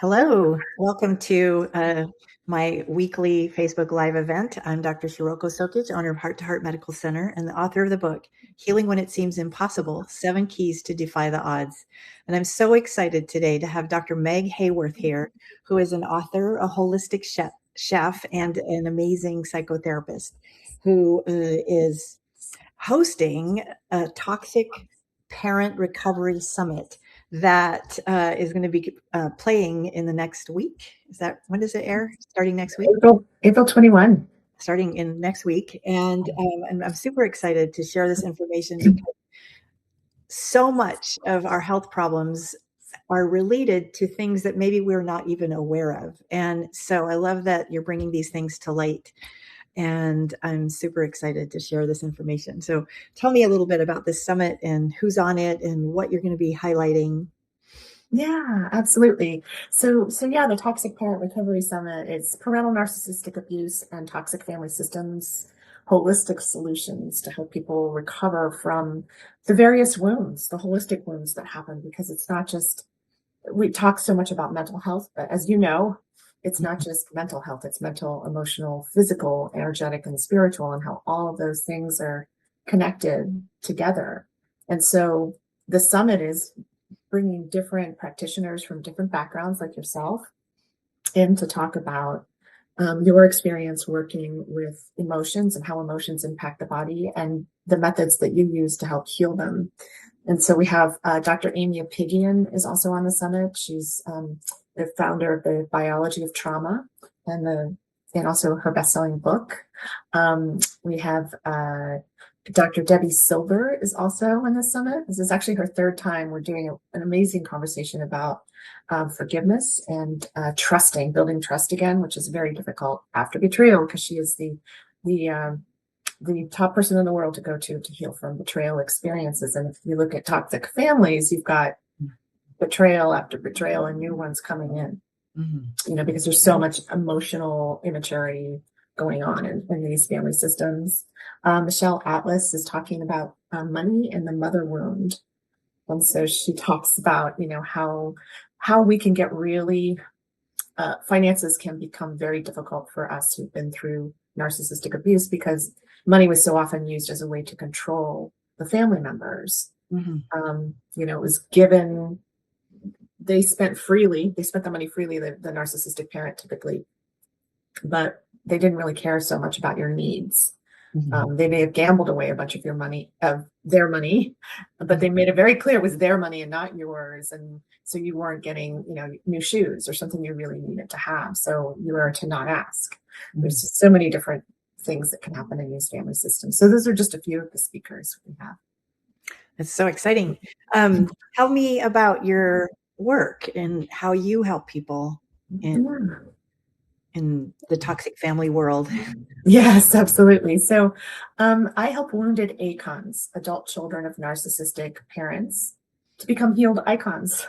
Hello, welcome to my weekly Facebook Live event. I'm Dr. Shiroko Sokitch, owner of Heart to Heart Medical Center and the author of the book, Healing When It Seems Impossible, 7 Keys to Defy the Odds. And I'm so excited today to have Dr. Meg Haworth here, who is an author, a holistic chef, and an amazing psychotherapist who is hosting a toxic parent recovery summit that is going to be playing in the next week. When does it air? Starting next week? April 21. Starting in next week. And I'm super excited to share this information because so much of our health problems are related to things that maybe we're not even aware of. And so I love that you're bringing these things to light. And I'm super excited to share this information. So tell me a little bit about this summit and who's on it and what you're going to be highlighting. Yeah, absolutely. So yeah, the Toxic Parent Recovery Summit is parental narcissistic abuse and toxic family systems, holistic solutions to help people recover from the various wounds, the holistic wounds that happen, because it's not just, we talk so much about mental health, but as you know, it's not just mental health, it's mental, emotional, physical, energetic, and spiritual, and how all of those things are connected together. And so the summit is bringing different practitioners from different backgrounds like yourself in to talk about your experience working with emotions and how emotions impact the body and the methods that you use to help heal them. And so we have Dr. Amy Apigian is also on the summit. She's the founder of the Biology of Trauma and also her best-selling book. We have Dr. Debbie Silver is also on the summit. This is actually her third time. We're doing an amazing conversation about forgiveness and trusting, building trust again, which is very difficult after betrayal, because she is the top person in the world to go to heal from betrayal experiences. And if you look at toxic families, you've got betrayal after betrayal and new ones coming in, because there's so much emotional immaturity going on in these family systems. Michelle Atlas is talking about money and the mother wound. And so she talks about, how we can get really, finances can become very difficult for us who've been through narcissistic abuse, because money was so often used as a way to control the family members. It was given, they spent the money freely, the narcissistic parent typically, but they didn't really care so much about your needs. They may have gambled away a bunch of their money, but they made it very clear it was their money and not yours. And so you weren't getting, new shoes or something you really needed to have. So you are to not ask. There's just so many different things that can happen in these family systems. So those are just a few of the speakers we have. That's so exciting. Tell me about your work and how you help people in the toxic family world. Yes, absolutely. So I help wounded ACONs, adult children of narcissistic parents, to become healed icons.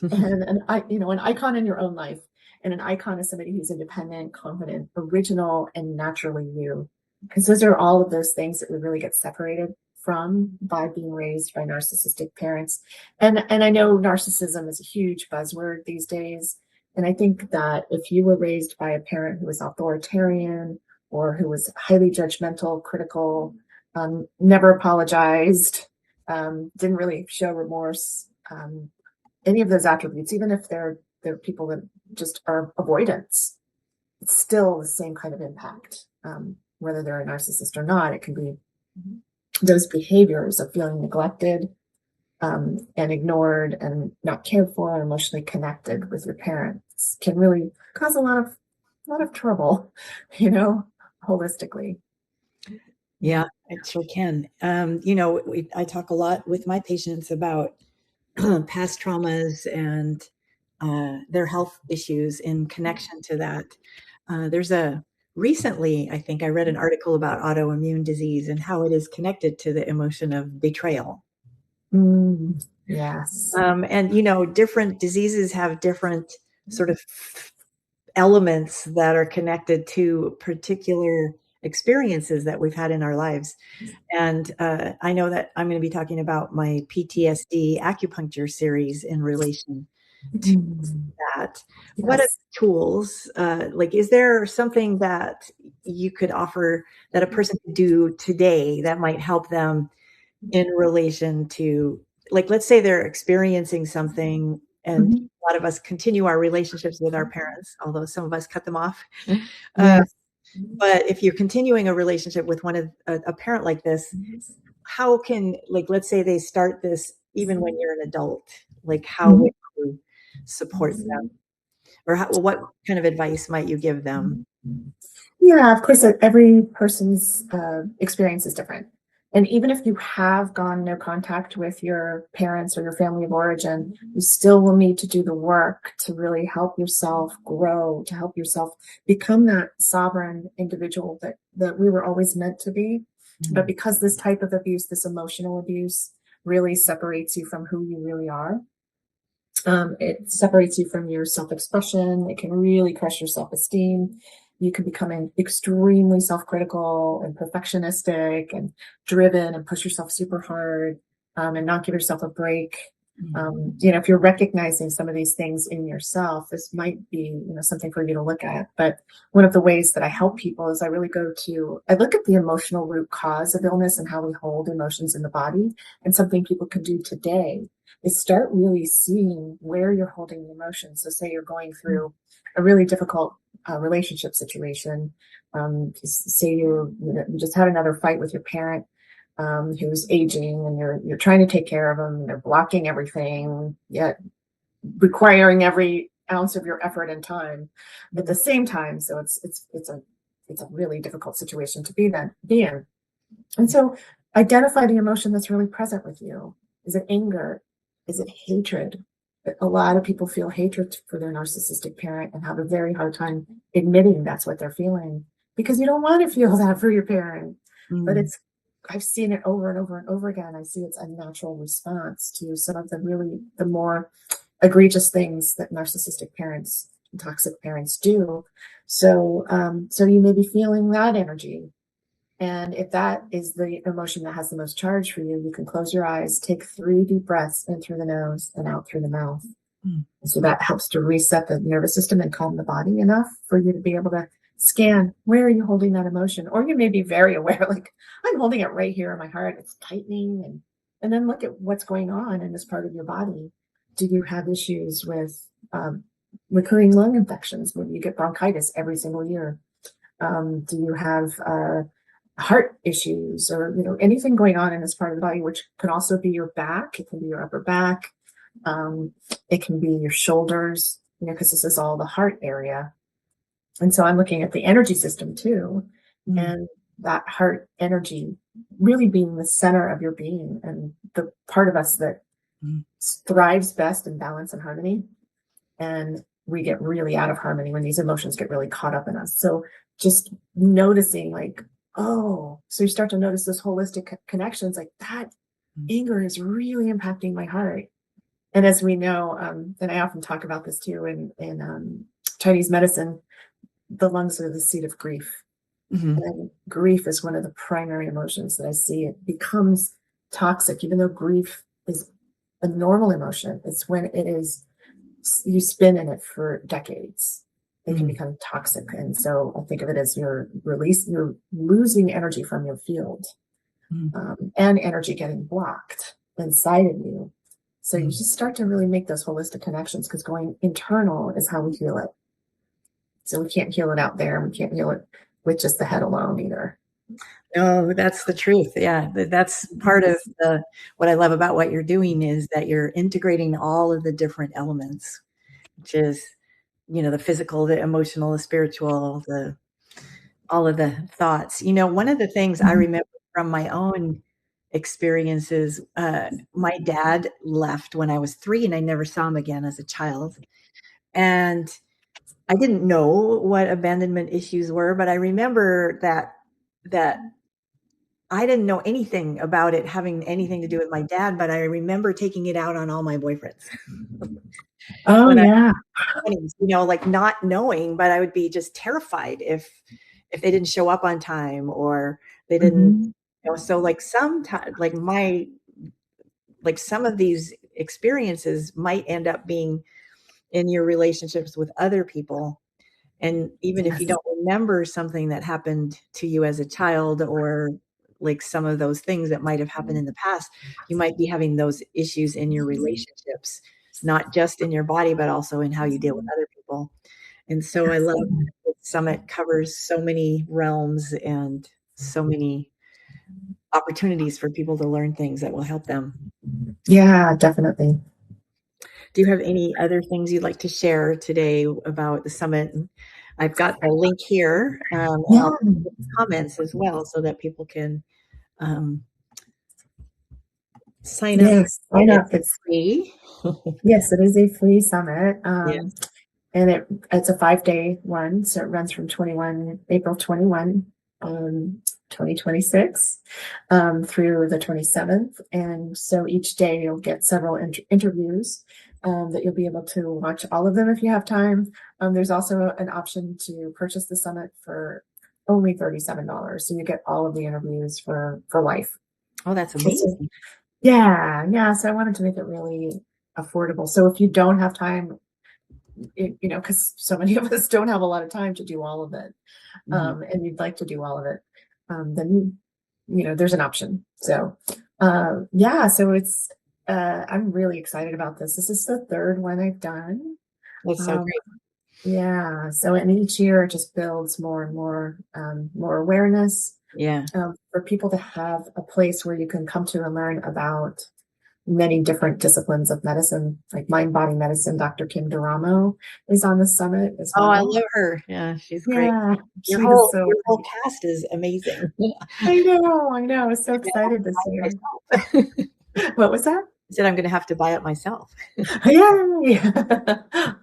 And an icon in your own life. And an icon is somebody who's independent, confident, original, and naturally you. Because those are all of those things that we really get separated from by being raised by narcissistic parents. And I know narcissism is a huge buzzword these days. And I think that if you were raised by a parent who was authoritarian or who was highly judgmental, critical, never apologized, didn't really show remorse, any of those attributes, even if they're people that just are avoidance, it's still the same kind of impact. Whether they're a narcissist or not, it can be those behaviors of feeling neglected and ignored and not cared for and emotionally connected with your parents can really cause a lot of trouble, holistically. Yeah, it sure can. I talk a lot with my patients about past traumas and their health issues in connection to that. Recently, I think I read an article about autoimmune disease and how it is connected to the emotion of betrayal. Yes. And different diseases have different sort of elements that are connected to particular experiences that we've had in our lives. And I know that I'm going to be talking about my PTSD acupuncture series in relation to that, what are Yes. tools, like, is there something that you could offer that a person could do today that might help them in relation to, like, let's say they're experiencing something, and Mhm. a lot of us continue our relationships with our parents, although some of us cut them off. Uh, Yes. but if you're continuing a relationship with one of a parent like this, how can, like, let's say they start this even when you're an adult, like, how Mhm. would you support them? Or how, what kind of advice might you give them? Yeah, of course, every person's experience is different. And even if you have gone no contact with your parents or your family of origin, you still will need to do the work to really help yourself grow, to help yourself become that sovereign individual that we were always meant to be. But Mm, because this type of abuse, this emotional abuse, really separates you from who you really are, it separates you from your self-expression. It can really crush your self-esteem. You can become extremely self-critical and perfectionistic and driven and push yourself super hard, and not give yourself a break. mm, If you're recognizing some of these things in yourself, this might be, something for you to look at. But one of the ways that I help people is I look at the emotional root cause of illness and how we hold emotions in the body. And something people can do today is start really seeing where you're holding the emotions. So say you're going mm, through a really difficult relationship situation. Say you just had another fight with your parent, who's aging, and you're trying to take care of them. And they're blocking everything, yet requiring every ounce of your effort and time at the mm, same time. So it's a really difficult situation to be in. And so identify the emotion that's really present with you. Is it anger? Is it hatred? A lot of people feel hatred for their narcissistic parent and have a very hard time admitting that's what they're feeling, because you don't want to feel that for your parent. But mm, I've seen it over and over and over again. I see it's a natural response to some of the more egregious things that narcissistic parents and toxic parents do. So you may be feeling that energy, and if that is the emotion that has the most charge for you, you can close your eyes, take 3 deep breaths in through the nose and out through the mouth. mm, And so that helps to reset the nervous system and calm the body enough for you to be able to scan where are you holding that emotion. Or you may be very aware, like, I'm holding it right here in my heart. It's tightening. And then look at what's going on in this part of your body. Do you have issues with recurring lung infections when you get bronchitis every single year? Do you have heart issues, or anything going on in this part of the body, which can also be your back? It can be your upper back. um, it can be your shoulders, because this is all the heart area. And so I'm looking at the energy system too, mm, and that heart energy really being the center of your being, and the part of us that mm. thrives best in balance and harmony. And we get really out of harmony when these emotions get really caught up in us. So just noticing, like, oh, so you start to notice this holistic connections, like that Mm. anger is really impacting my heart. And as we know, and I often talk about this too in Chinese medicine, the lungs are the seat of grief. Mhm. And grief is one of the primary emotions that I see. It becomes toxic, even though grief is a normal emotion. It's when it is, you spin in it for decades, it can Mm, become toxic. And so I think of it as you're losing energy from your field, mm, and energy getting blocked inside of you. So you mm. just start to really make those holistic connections, because going internal is how we heal it. So we can't heal it out there. We can't heal it with just the head alone either. No, that's the truth. Yeah, that's part of the what I love about what you're doing is that you're integrating all of the different elements, which is, the physical, the emotional, the spiritual, the all of the thoughts. One of the things I Mhm. remember from my own experiences, my dad left when I was 3, and I never saw him again as a child. And I didn't know what abandonment issues were, but I remember that I didn't know anything about it having anything to do with my dad, but I remember taking it out on all my boyfriends Oh, when I yeah. was 20s, like not knowing, but I would be just terrified if they didn't show up on time, or they didn't, Mhm. so like sometimes like some of these experiences might end up being in your relationships with other people. And even if you Yes. don't remember something that happened to you as a child, or like some of those things that might have happened in the past, you might be having those issues in your relationships, not just in your body, but also in how you deal with other people. And so I love Absolutely. that Summit covers so many realms and so many opportunities for people to learn things that will help them. Yeah, definitely. Do you have any other things you'd like to share today about the summit? I've got a link here, and Yeah. I'll put comments as well so that people can um, sign up Yes. for Sign it. up. It's Free. Yes, it is a free summit. Yes. And it's a 5-day one, so it runs from April 21, 2026, through the 27th. And so each day you'll get several interviews that you'll be able to watch all of them if you have time. There's also an option to purchase the summit for only $37, so you get all of the interviews for life. Oh, that's So, amazing. yeah, yeah. So I wanted to make it really affordable. So if you don't have time, because so many of us don't have a lot of time to do all of it, Mhm. and you'd like to do all of it, then there's an option. So, yeah, so I'm really excited about this. This is the third one I've done. That's so Um, great. yeah, so and each year it just builds more and more awareness Yeah. for people to have a place where you can come to and learn about many different disciplines of medicine, like mind body medicine. Dr. Kim Duramo is on the summit as Oh, I well. love her. Yeah, she's great. Yeah, Your she is whole so your whole great. cast is amazing. I know. I was so Maybe I'll have excited to this buy year. it myself. What was that? I said I'm gonna have to buy it myself. Yay!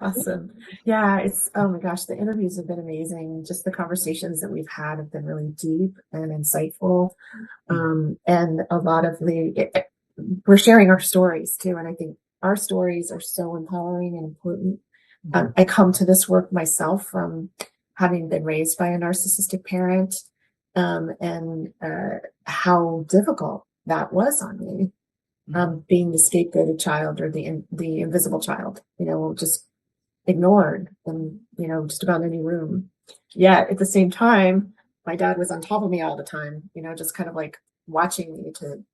Awesome. Yeah, oh my gosh, the interviews have been amazing. Just the conversations that we've had have been really deep and insightful. Mhm. And a lot of we're sharing our stories too. And I think our stories are so empowering and important. Mhm. I come to this work myself from having been raised by a narcissistic parent, and how difficult that was on me, Mhm. being the scapegoated child or the invisible child, just ignored in just about any room. Yet at the same time, my dad was on top of me all the time, just kind of like watching me to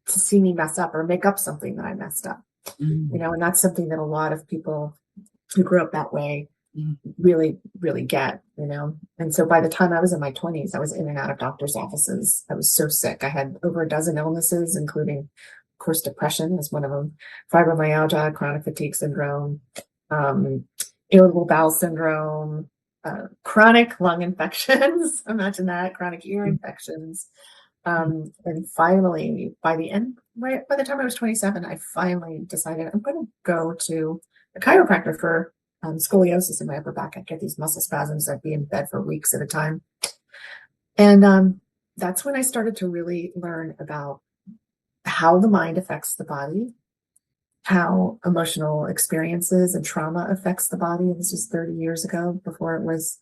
see me mess up or make up something that I messed up. Mhm. And that's something that a lot of people who grew up that way Mhm. really, really get. And so by the time I was in my 20s, I was in and out of doctors' offices. I was so sick. I had over a dozen illnesses, including, of course, depression was one of them, fibromyalgia, chronic fatigue syndrome, um, irritable bowel syndrome, chronic lung infections. Imagine that, chronic ear infections. Mhm. And finally, right by the time I was 27, I finally decided I'm going to go to a chiropractor for scoliosis in my upper back. I get these muscle spasms. I'd be in bed for weeks at a time. And that's when I started to really learn about how the mind affects the body, how emotional experiences and trauma affects the body. And this was 30 years ago, before it was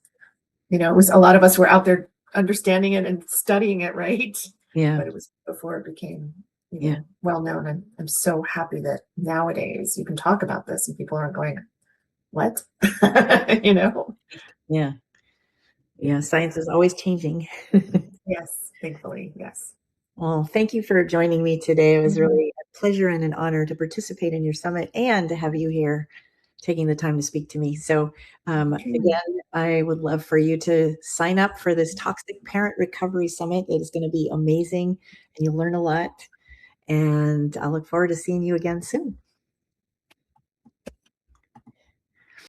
a lot of us were out there understanding it and studying it, right? Yeah. But it was before it became, Yeah. well known. And I'm so happy that nowadays you can talk about this and people aren't going, what? you know? Yeah. Yeah. Science is always changing. Yes, thankfully, yes. Well, thank you for joining me today. It was Mhm. really a pleasure and an honor to participate in your summit and to have you here taking the time to speak to me. So, Okay. again, I would love for you to sign up for this Toxic Parent Recovery Summit. It is going to be amazing and you'll learn a lot. And I look forward to seeing you again soon.